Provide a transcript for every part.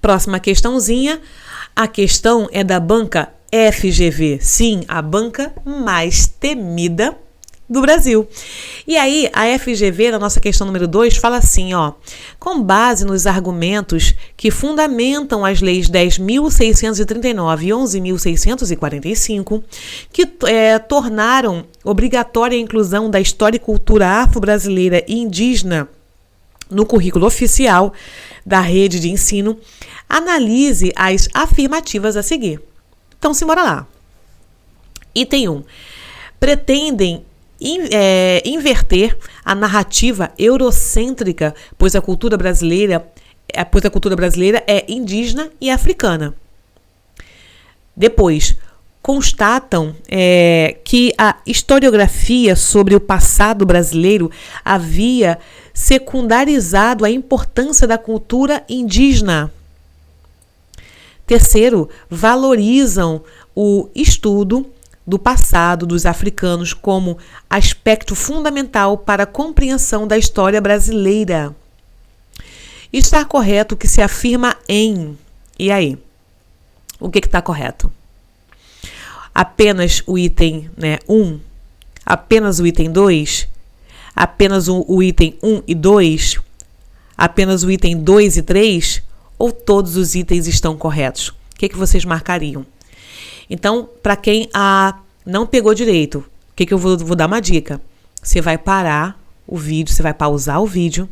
Próxima questãozinha. A questão é da banca FGV. Sim, a banca mais temida do Brasil. E aí, a FGV, na nossa questão número 2, fala assim, ó: com base nos argumentos que fundamentam as leis 10.639 e 11.645, que tornaram obrigatória a inclusão da história e cultura afro-brasileira e indígena no currículo oficial da rede de ensino, analise as afirmativas a seguir. Então, simbora lá. Item 1. Pretendem inverter a narrativa eurocêntrica, pois a cultura brasileira é indígena e africana. Depois, constatam que a historiografia sobre o passado brasileiro havia secundarizado a importância da cultura indígena. Terceiro, valorizam o estudo do passado dos africanos como aspecto fundamental para a compreensão da história brasileira. Está correto o que se afirma em... E aí? O que está correto? Apenas o item 1? Apenas o item 2? Apenas o item 1 e 2? Apenas o item 2 e 3? Ou todos os itens estão corretos? O que vocês marcariam? Então, para quem não pegou direito, o que eu vou dar uma dica? Você vai parar o vídeo, você vai pausar o vídeo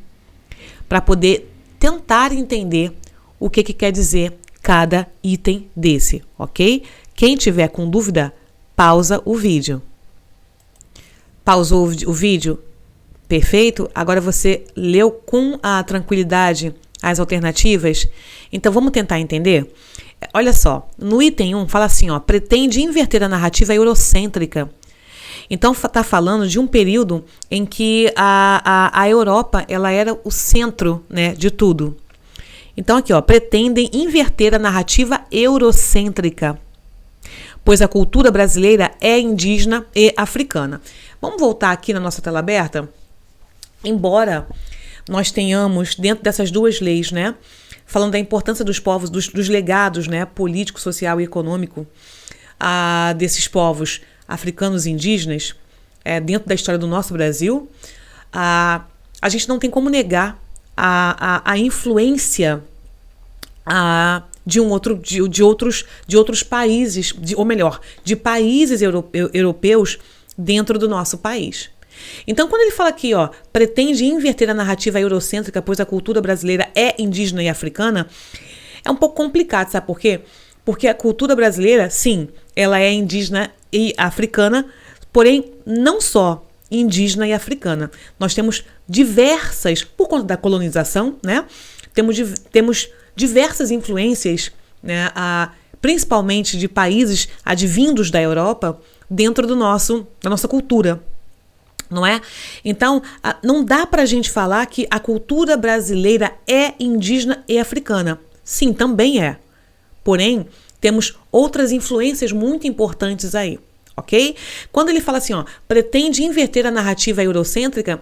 para poder tentar entender o que quer dizer cada item desse, ok? Quem tiver com dúvida, pausa o vídeo. Pausou o vídeo? Perfeito? Agora você leu com a tranquilidade as alternativas? Então, vamos tentar entender? Olha só, no item 1 fala assim, ó: pretende inverter a narrativa eurocêntrica. Então, está falando de um período em que a Europa ela era o centro, né, de tudo. Então, aqui, ó, pretendem inverter a narrativa eurocêntrica, pois a cultura brasileira é indígena e africana. Vamos voltar aqui na nossa tela aberta? Embora nós tenhamos, dentro dessas duas leis, né, falando da importância dos povos, dos legados, né, político, social e econômico desses povos africanos e indígenas, dentro da história do nosso Brasil, a gente não tem como negar a influência de outros países, ou melhor, de países europeus dentro do nosso país. Então, quando ele fala aqui, ó, pretende inverter a narrativa eurocêntrica, pois a cultura brasileira é indígena e africana, é um pouco complicado, sabe por quê? Porque a cultura brasileira, sim, ela é indígena e africana, porém, não só indígena e africana. Nós temos diversas, por conta da colonização, né? Temos diversas influências, né, principalmente de países advindos da Europa, dentro da nossa cultura. Não é? Então, não dá para a gente falar que a cultura brasileira é indígena e africana. Sim, também é. Porém, temos outras influências muito importantes aí, ok? Quando ele fala assim, ó, pretende inverter a narrativa eurocêntrica,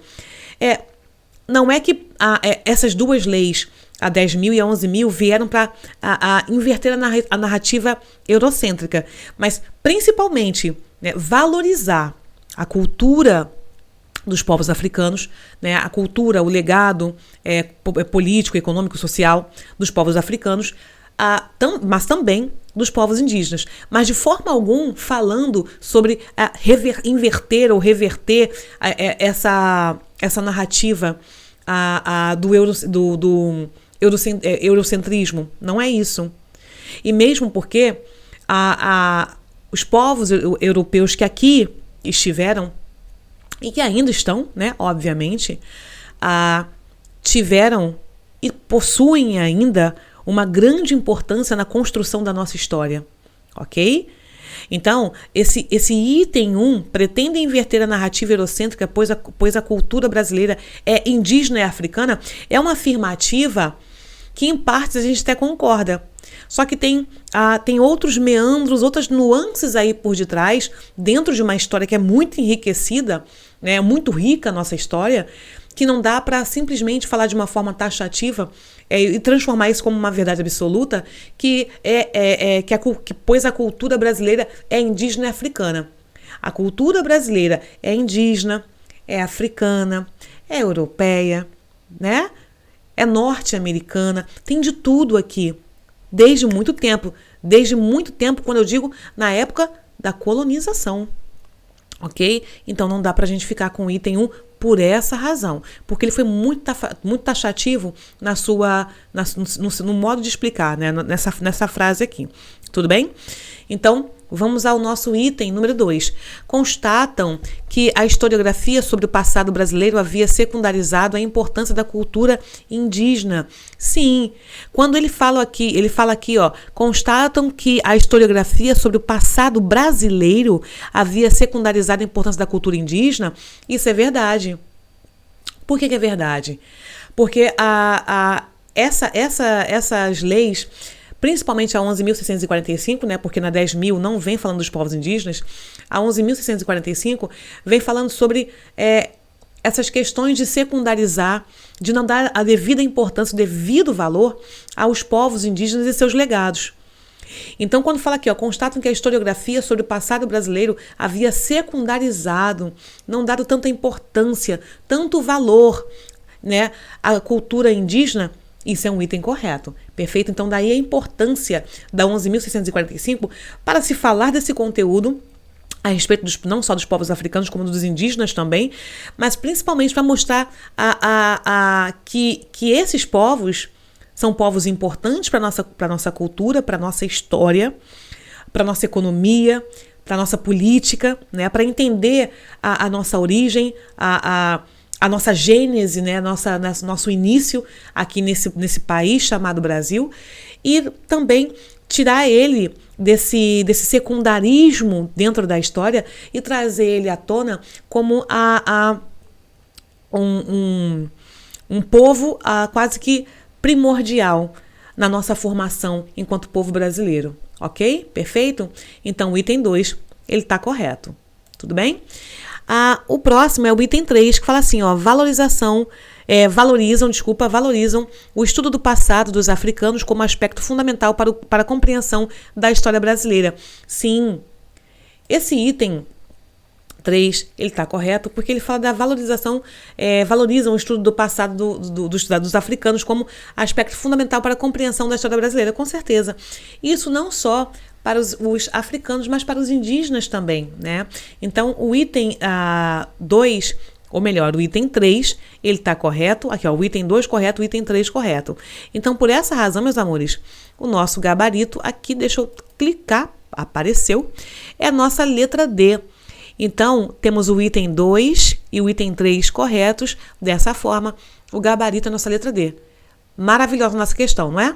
não é que essas duas leis, a 10.000 e a 11.000, vieram para inverter a narrativa eurocêntrica, mas principalmente, né, valorizar a cultura dos povos africanos, né, a cultura, o legado político, econômico, social dos povos africanos, mas também dos povos indígenas. Mas de forma alguma falando sobre inverter ou reverter essa narrativa do eurocentrismo. Não é isso. E mesmo porque os povos europeus que aqui estiveram e que ainda estão, né, obviamente, tiveram e possuem ainda uma grande importância na construção da nossa história, ok? Então, esse item 1 pretende inverter a narrativa eurocêntrica, pois a cultura brasileira é indígena e africana, é uma afirmativa que, em partes, a gente até concorda. Só que tem outros meandros, outras nuances aí por detrás, dentro de uma história que é muito enriquecida, né, muito rica a nossa história, que não dá para simplesmente falar de uma forma taxativa e transformar isso como uma verdade absoluta, pois a cultura brasileira é indígena e africana. A cultura brasileira é indígena, é africana, é europeia, né? É norte-americana, tem de tudo aqui, desde muito tempo, quando eu digo na época da colonização, ok? Então não dá pra gente ficar com o item 1 por essa razão, porque ele foi muito taxativo no modo de explicar, né? nessa frase aqui, tudo bem? Então, vamos ao nosso item número 2. Constatam que a historiografia sobre o passado brasileiro havia secundarizado a importância da cultura indígena. Sim, quando ele fala aqui, ó, constatam que a historiografia sobre o passado brasileiro havia secundarizado a importância da cultura indígena. Isso é verdade. Por que é verdade? Porque essas leis, principalmente a 11.645, né, porque na 10.000 não vem falando dos povos indígenas, a 11.645 vem falando sobre essas questões de secundarizar, de não dar a devida importância, o devido valor aos povos indígenas e seus legados. Então, quando fala aqui, ó, constatam que a historiografia sobre o passado brasileiro havia secundarizado, não dado tanta importância, tanto valor, né, à cultura indígena. Isso é um item correto, perfeito? Então, daí a importância da 11.645 para se falar desse conteúdo a respeito não só dos povos africanos, como dos indígenas também, mas principalmente para mostrar que esses povos são povos importantes para a nossa cultura, para a nossa história, para a nossa economia, para a nossa política, né? Para entender a nossa origem, a nossa gênese, né? Nosso início aqui nesse país chamado Brasil, e também tirar ele desse secundarismo dentro da história e trazer ele à tona como um povo quase que primordial na nossa formação enquanto povo brasileiro, ok? Perfeito? Então o item 2, ele está correto, tudo bem? O próximo é o item 3, que fala assim, ó, valorizam o estudo do passado dos africanos como aspecto fundamental para a compreensão da história brasileira. Sim, esse item 3, ele está correto, porque ele fala da valorização, valorizam o estudo do passado dos africanos como aspecto fundamental para a compreensão da história brasileira, com certeza. Isso não só para os africanos, mas para os indígenas também, né? Então, o item 2, ou melhor, o item 3, ele está correto. Aqui, ó, o item 2 correto, o item 3 correto. Então, por essa razão, meus amores, o nosso gabarito aqui, deixa eu clicar, apareceu, é a nossa letra D. Então, temos o item 2 e o item 3 corretos. Dessa forma, o gabarito é a nossa letra D. Maravilhosa nossa questão, não é?